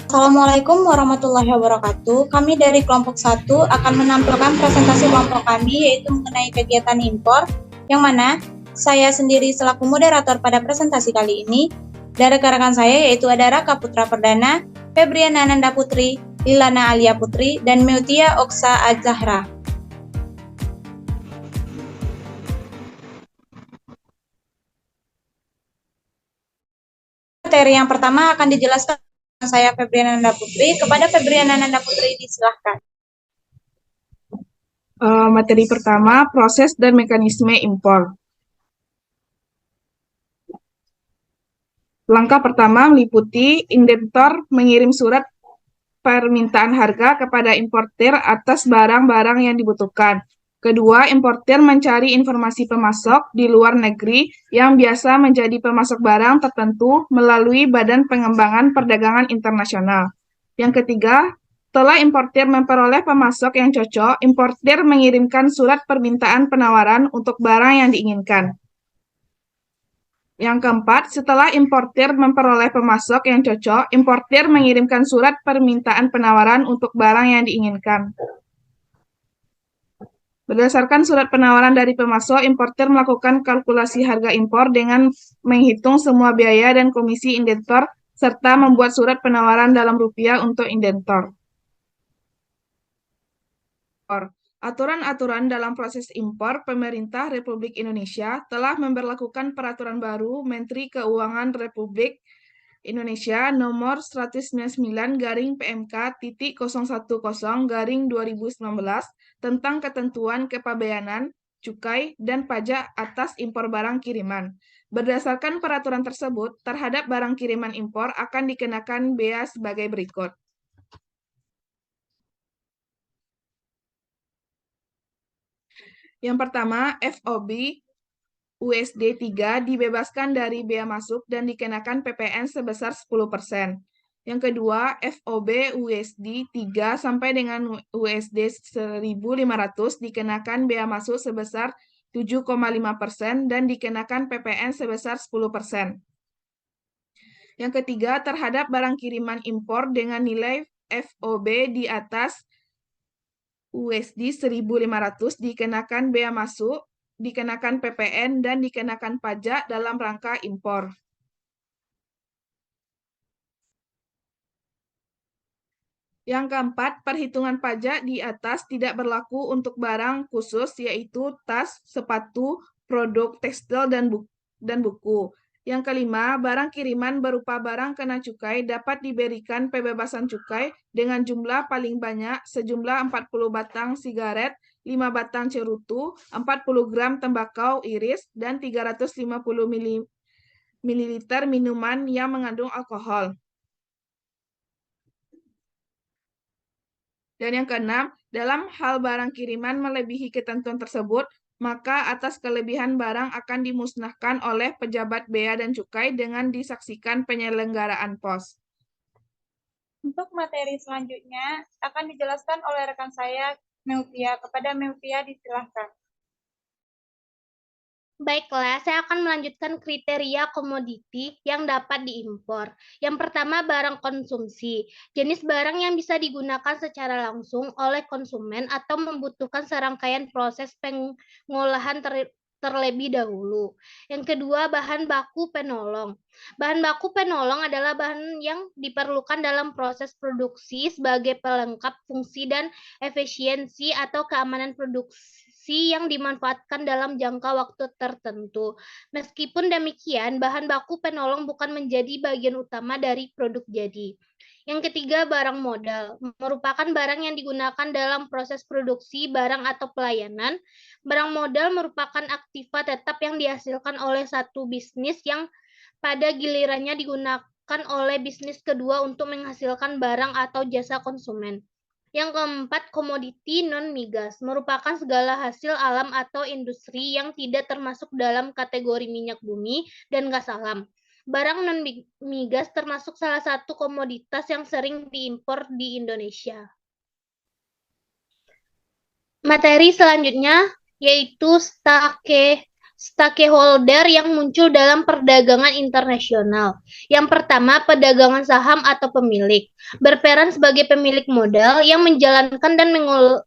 Assalamualaikum warahmatullahi wabarakatuh. Kami dari kelompok 1 akan menampilkan presentasi kelompok kami yaitu mengenai kegiatan impor, yang mana saya sendiri selaku moderator pada presentasi kali ini. Dari rekan-rekan saya yaitu ada Raka Putra Perdana, Febriana Nanda Putri, Lilana Alia Putri, dan Meutia Oksa Azahra. Materi yang pertama akan dijelaskan saya Febriana Nanda Putri. Kepada Febriana Nanda Putri disilahkan. Materi pertama, proses dan mekanisme impor. Langkah pertama meliputi indentor mengirim surat permintaan harga kepada importir atas barang-barang yang dibutuhkan. Kedua, importir mencari informasi pemasok di luar negeri yang biasa menjadi pemasok barang tertentu melalui Badan Pengembangan Perdagangan Internasional. Yang ketiga, setelah importir memperoleh pemasok yang cocok, importir mengirimkan surat permintaan penawaran untuk barang yang diinginkan. Yang keempat, setelah importir memperoleh pemasok yang cocok, importir mengirimkan surat permintaan penawaran untuk barang yang diinginkan. Berdasarkan surat penawaran dari pemasok, importir melakukan kalkulasi harga impor dengan menghitung semua biaya dan komisi indentor, serta membuat surat penawaran dalam rupiah untuk indentor. Aturan-aturan dalam proses impor, pemerintah Republik Indonesia telah memberlakukan peraturan baru Menteri Keuangan Republik Indonesia nomor 199/PMK.010/2019 tentang ketentuan kepabeanan, cukai, dan pajak atas impor barang kiriman. Berdasarkan peraturan tersebut, terhadap barang kiriman impor akan dikenakan bea sebagai berikut. Yang pertama, FOB USD 3 dibebaskan dari bea masuk dan dikenakan PPN sebesar 10%. Yang kedua, FOB USD 3 sampai dengan USD 1.500 dikenakan bea masuk sebesar 7,5% dan dikenakan PPN sebesar 10%. Yang ketiga, terhadap barang kiriman impor dengan nilai FOB di atas USD 1.500 dikenakan bea masuk, dikenakan PPN, dan dikenakan pajak dalam rangka impor. Yang keempat, perhitungan pajak di atas tidak berlaku untuk barang khusus, yaitu tas, sepatu, produk tekstil, dan buku. Yang kelima, barang kiriman berupa barang kena cukai dapat diberikan pembebasan cukai dengan jumlah paling banyak sejumlah 40 batang sigaret, 5 batang cerutu, 40 gram tembakau iris, dan 350 ml minuman yang mengandung alkohol. Dan yang keenam, dalam hal barang kiriman melebihi ketentuan tersebut, maka atas kelebihan barang akan dimusnahkan oleh pejabat bea dan cukai dengan disaksikan penyelenggaraan pos. Untuk materi selanjutnya akan dijelaskan oleh rekan saya, Meutia. Kepada Meutia disilahkan. Baiklah, saya akan melanjutkan kriteria komoditi yang dapat diimpor. Yang pertama, barang konsumsi. Jenis barang yang bisa digunakan secara langsung oleh konsumen atau membutuhkan serangkaian proses pengolahan terlebih dahulu. Yang kedua, bahan baku penolong. Bahan baku penolong adalah bahan yang diperlukan dalam proses produksi sebagai pelengkap fungsi dan efisiensi atau keamanan produksi yang dimanfaatkan dalam jangka waktu tertentu. Meskipun demikian, bahan baku penolong bukan menjadi bagian utama dari produk jadi. Yang ketiga, barang modal merupakan barang yang digunakan dalam proses produksi barang atau pelayanan. Barang modal merupakan aktiva tetap yang dihasilkan oleh satu bisnis yang pada gilirannya digunakan oleh bisnis kedua untuk menghasilkan barang atau jasa konsumen. Yang keempat, komoditi non-migas merupakan segala hasil alam atau industri yang tidak termasuk dalam kategori minyak bumi dan gas alam. Barang non-migas termasuk salah satu komoditas yang sering diimpor di Indonesia. Materi selanjutnya yaitu stakeholder yang muncul dalam perdagangan internasional. Yang pertama, pedagangan saham atau pemilik. Berperan sebagai pemilik modal yang menjalankan dan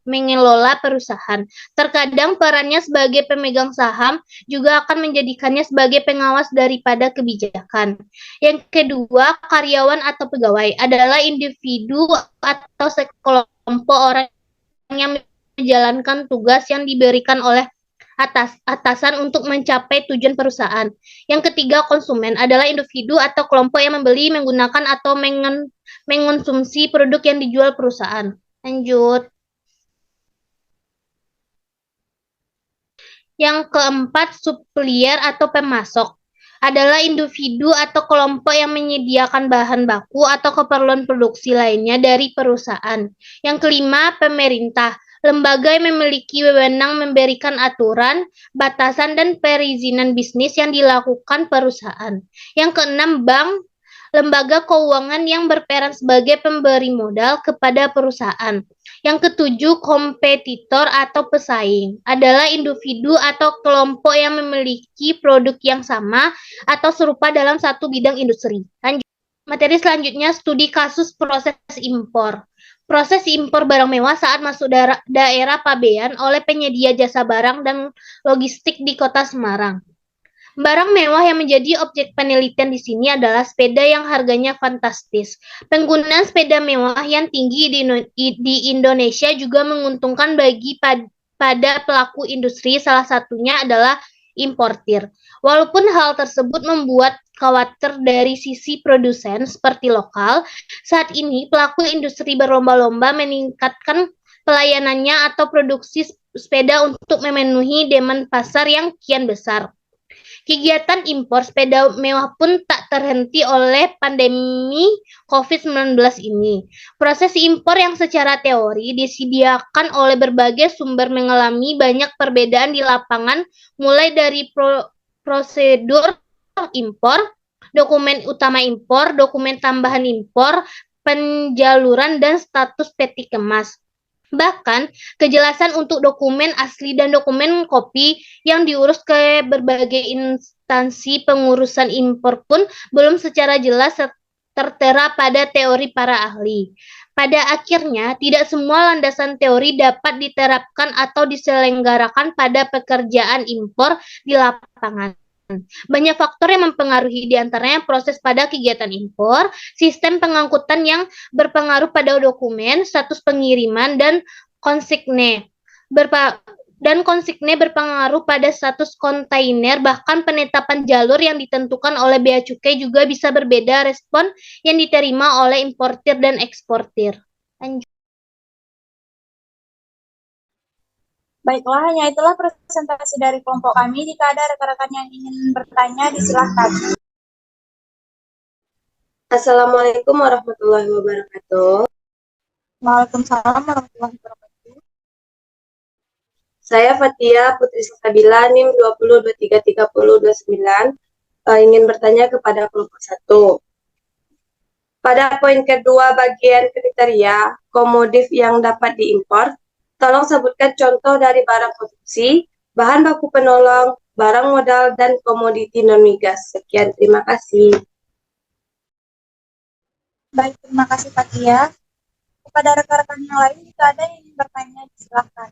mengelola perusahaan. Terkadang perannya sebagai pemegang saham juga akan menjadikannya sebagai pengawas daripada kebijakan. Yang kedua, karyawan atau pegawai adalah individu atau sekelompok orang yang menjalankan tugas yang diberikan oleh atasan untuk mencapai tujuan perusahaan. Yang ketiga, konsumen adalah individu atau kelompok yang membeli, menggunakan, atau mengonsumsi produk yang dijual perusahaan. Lanjut. Yang keempat, supplier atau pemasok adalah individu atau kelompok yang menyediakan bahan baku atau keperluan produksi lainnya dari perusahaan. Yang kelima, pemerintah. Lembaga yang memiliki wewenang memberikan aturan, batasan, dan perizinan bisnis yang dilakukan perusahaan. Yang keenam, bank, lembaga keuangan yang berperan sebagai pemberi modal kepada perusahaan. Yang ketujuh, kompetitor atau pesaing adalah individu atau kelompok yang memiliki produk yang sama atau serupa dalam satu bidang industri. Lanjut. Materi selanjutnya, studi kasus proses impor. Proses impor barang mewah saat masuk daerah pabean oleh penyedia jasa barang dan logistik di Kota Semarang. Barang mewah yang menjadi objek penelitian di sini adalah sepeda yang harganya fantastis. Penggunaan sepeda mewah yang tinggi di Indonesia juga menguntungkan bagi pada pelaku industri, salah satunya adalah importir. Walaupun hal tersebut membuat khawatir dari sisi produsen seperti lokal, saat ini pelaku industri berlomba-lomba meningkatkan pelayanannya atau produksi sepeda untuk memenuhi demand pasar yang kian besar. Kegiatan impor sepeda mewah pun tak terhenti oleh pandemi COVID-19 ini. Proses impor yang secara teori disediakan oleh berbagai sumber mengalami banyak perbedaan di lapangan, mulai dari prosedur impor, dokumen utama impor, dokumen tambahan impor, penjaluran, dan status peti kemas. Bahkan, kejelasan untuk dokumen asli dan dokumen kopi yang diurus ke berbagai instansi pengurusan impor pun belum secara jelas tertera pada teori para ahli. Pada akhirnya, tidak semua landasan teori dapat diterapkan atau diselenggarakan pada pekerjaan impor di lapangan. Banyak faktor yang mempengaruhi, di antaranya proses pada kegiatan impor, sistem pengangkutan yang berpengaruh pada dokumen, status pengiriman, dan konsigne berpengaruh pada status kontainer. Bahkan penetapan jalur yang ditentukan oleh Bea Cukai juga bisa berbeda respon yang diterima oleh importir dan eksportir. Lanjut. Baiklah, hanya itulah presentasi dari kelompok kami. Jika ada rekan-rekan yang ingin bertanya, disilahkan. Assalamualaikum warahmatullahi wabarakatuh. Waalaikumsalam warahmatullahi wabarakatuh. Saya Fatia Putri Sabila, NIM 20233029, ingin bertanya kepada kelompok 1. Pada poin kedua bagian kriteria komodif yang dapat diimpor, tolong sebutkan contoh dari barang konsumsi, bahan baku penolong, barang modal, dan komoditi non-migas. Sekian, terima kasih. Baik, terima kasih Fatia. Kepada rekan-rekan yang lain, jika ada yang ingin bertanya, silakan.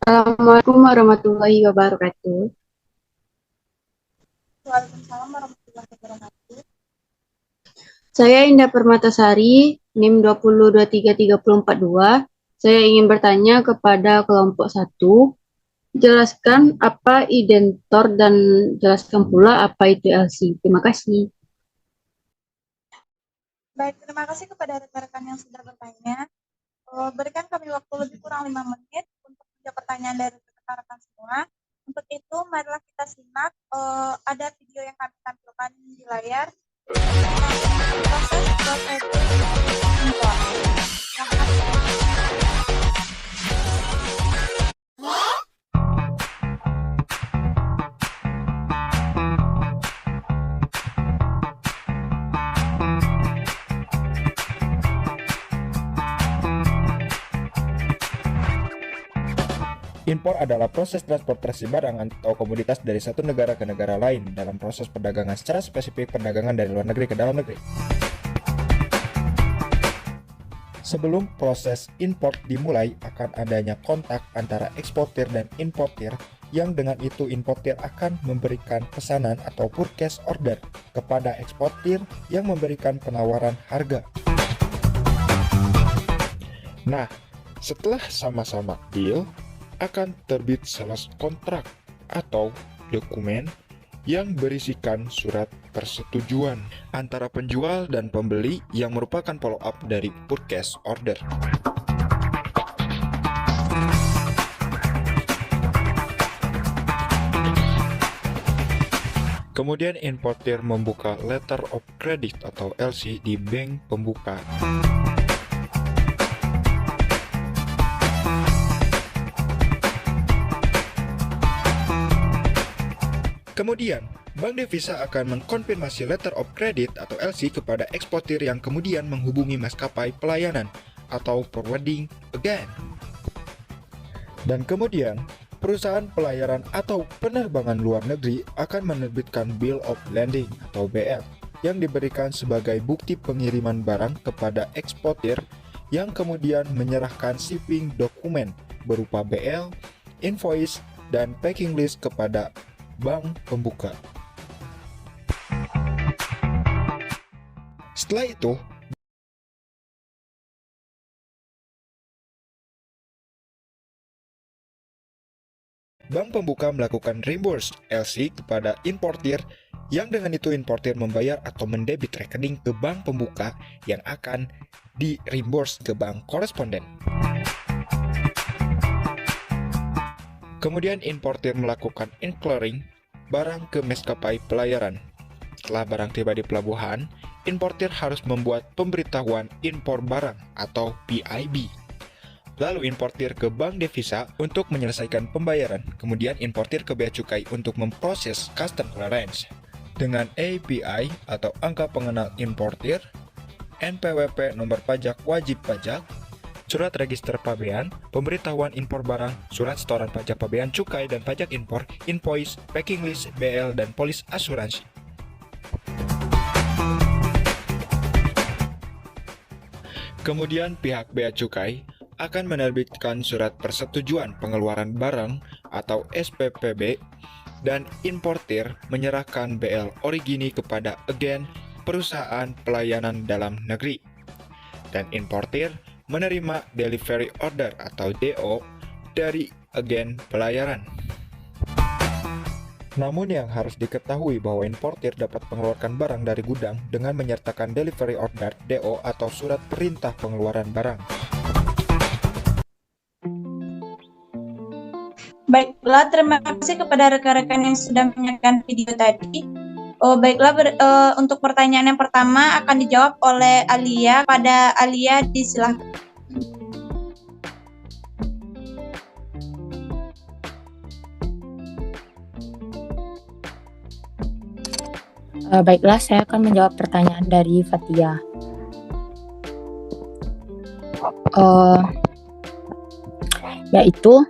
Assalamualaikum warahmatullahi wabarakatuh. Waalaikumsalam warahmatullahi wabarakatuh. Saya Indah Permatasari, NIM 20233042. Saya ingin bertanya kepada kelompok 1. Jelaskan apa identor dan jelaskan pula apa itu LC. Terima kasih. Baik, terima kasih kepada rekan-rekan yang sudah bertanya. Berikan kami waktu lebih kurang 5 menit untuk menjawab pertanyaan dari rekan-rekan semua. Untuk itu, marilah kita simak ada video yang kami tampilkan di layar. Proses prosedur impor. Impor adalah proses transportasi barang atau komoditas dari satu negara ke negara lain dalam proses perdagangan secara spesifik perdagangan dari luar negeri ke dalam negeri. Sebelum proses import dimulai akan adanya kontak antara eksportir dan importir yang dengan itu importir akan memberikan pesanan atau purchase order kepada eksportir yang memberikan penawaran harga. Nah, setelah sama-sama deal, akan terbit sales kontrak atau dokumen yang berisikan surat persetujuan antara penjual dan pembeli yang merupakan follow up dari purchase order. Kemudian importir membuka letter of credit atau LC di bank pembuka. Kemudian, Bank Devisa akan mengkonfirmasi letter of credit atau LC kepada eksportir yang kemudian menghubungi maskapai pelayanan atau forwarding again. Dan kemudian, perusahaan pelayaran atau penerbangan luar negeri akan menerbitkan Bill of Landing atau BL yang diberikan sebagai bukti pengiriman barang kepada eksportir yang kemudian menyerahkan shipping dokumen berupa BL, invoice, dan packing list kepada bank pembuka. Setelah itu, bank pembuka melakukan reimburse LC kepada importir yang dengan itu importir membayar atau mendebit rekening ke bank pembuka yang akan di reimburse ke bank koresponden. Kemudian importir melakukan in-clearing barang ke maskapai pelayaran. Setelah barang tiba di pelabuhan, importir harus membuat pemberitahuan impor barang atau PIB. Lalu importir ke Bank Devisa untuk menyelesaikan pembayaran. Kemudian importir ke bea cukai untuk memproses custom clearance. Dengan API atau angka pengenal importir, NPWP nomor pajak wajib pajak, surat register pabean, pemberitahuan impor barang, surat setoran pajak pabean cukai dan pajak impor, invoice, packing list, BL, dan polis asuransi. Kemudian pihak bea cukai akan menerbitkan surat persetujuan pengeluaran barang atau SPPB dan importir menyerahkan BL origini kepada agen perusahaan pelayanan dalam negeri. Dan importir menerima delivery order atau DO dari agen pelayaran. Namun yang harus diketahui bahwa importir dapat mengeluarkan barang dari gudang dengan menyertakan delivery order DO atau surat perintah pengeluaran barang. Baiklah, terima kasih kepada rekan-rekan yang sudah menyaksikan video tadi. Baiklah, untuk pertanyaan yang pertama akan dijawab oleh Alia. Pada Alia, disilakan. Baiklah, saya akan menjawab pertanyaan dari Fatia. Yaitu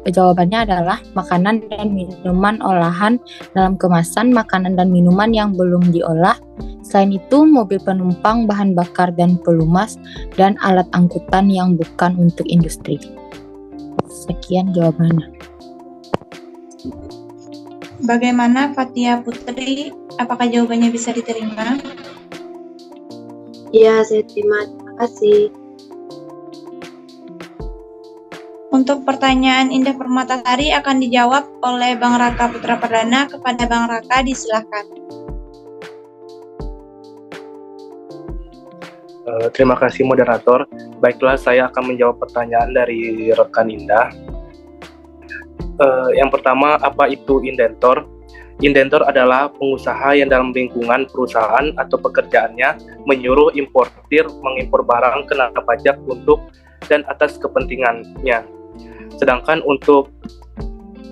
jawabannya adalah makanan dan minuman olahan dalam kemasan, makanan dan minuman yang belum diolah. Selain itu, mobil penumpang, bahan bakar dan pelumas, dan alat angkutan yang bukan untuk industri. Sekian jawabannya. Bagaimana Fatia Putri? Apakah jawabannya bisa diterima? Iya, saya terima. Terima kasih. Untuk pertanyaan Indah Permatasari akan dijawab oleh Bang Raka Putra Perdana. Kepada Bang Raka, disilakan. Terima kasih moderator. Baiklah, saya akan menjawab pertanyaan dari rekan Indah. Yang pertama, apa itu indentor? Indentor adalah pengusaha yang dalam lingkungan perusahaan atau pekerjaannya menyuruh importir mengimpor barang kena pajak untuk dan atas kepentingannya. Sedangkan untuk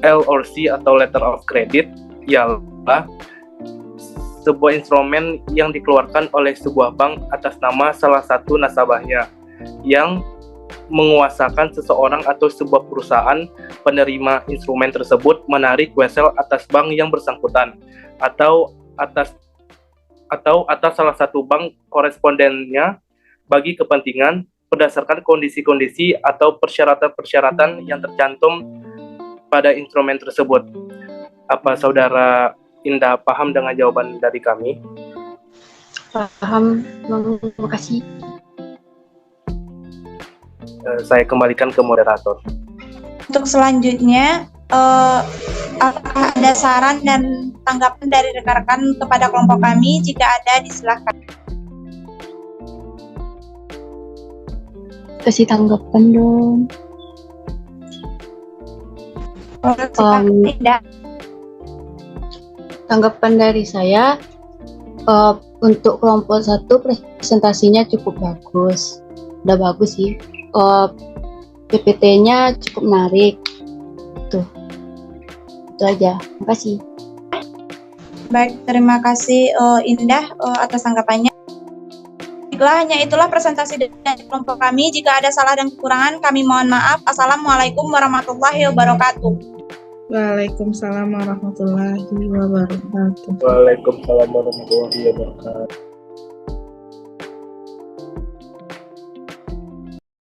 LOC atau Letter of Credit ialah sebuah instrumen yang dikeluarkan oleh sebuah bank atas nama salah satu nasabahnya yang menguasakan seseorang atau sebuah perusahaan penerima instrumen tersebut menarik wesel atas bank yang bersangkutan atau atas salah satu bank korespondennya bagi kepentingan berdasarkan kondisi-kondisi atau persyaratan-persyaratan yang tercantum pada instrumen tersebut. Apa saudara Indah paham dengan jawaban dari kami? Paham, terima kasih. Saya kembalikan ke moderator. Untuk selanjutnya, apakah ada saran dan tanggapan dari rekan-rekan kepada kelompok kami? Jika ada, disilakan. Kasih tanggapan dong. Indah. Tanggapan dari saya, untuk kelompok 1 presentasinya cukup bagus. Udah bagus sih. PPT-nya cukup menarik. Tuh. Itu aja. Makasih. Baik, terima kasih Indah atas tanggapannya. Baiklah, hanya itulah presentasi dari kelompok kami. Jika ada salah dan kekurangan, kami mohon maaf. Assalamualaikum warahmatullahi wabarakatuh. Waalaikumsalam warahmatullahi wabarakatuh. Waalaikumsalam warahmatullahi wabarakatuh.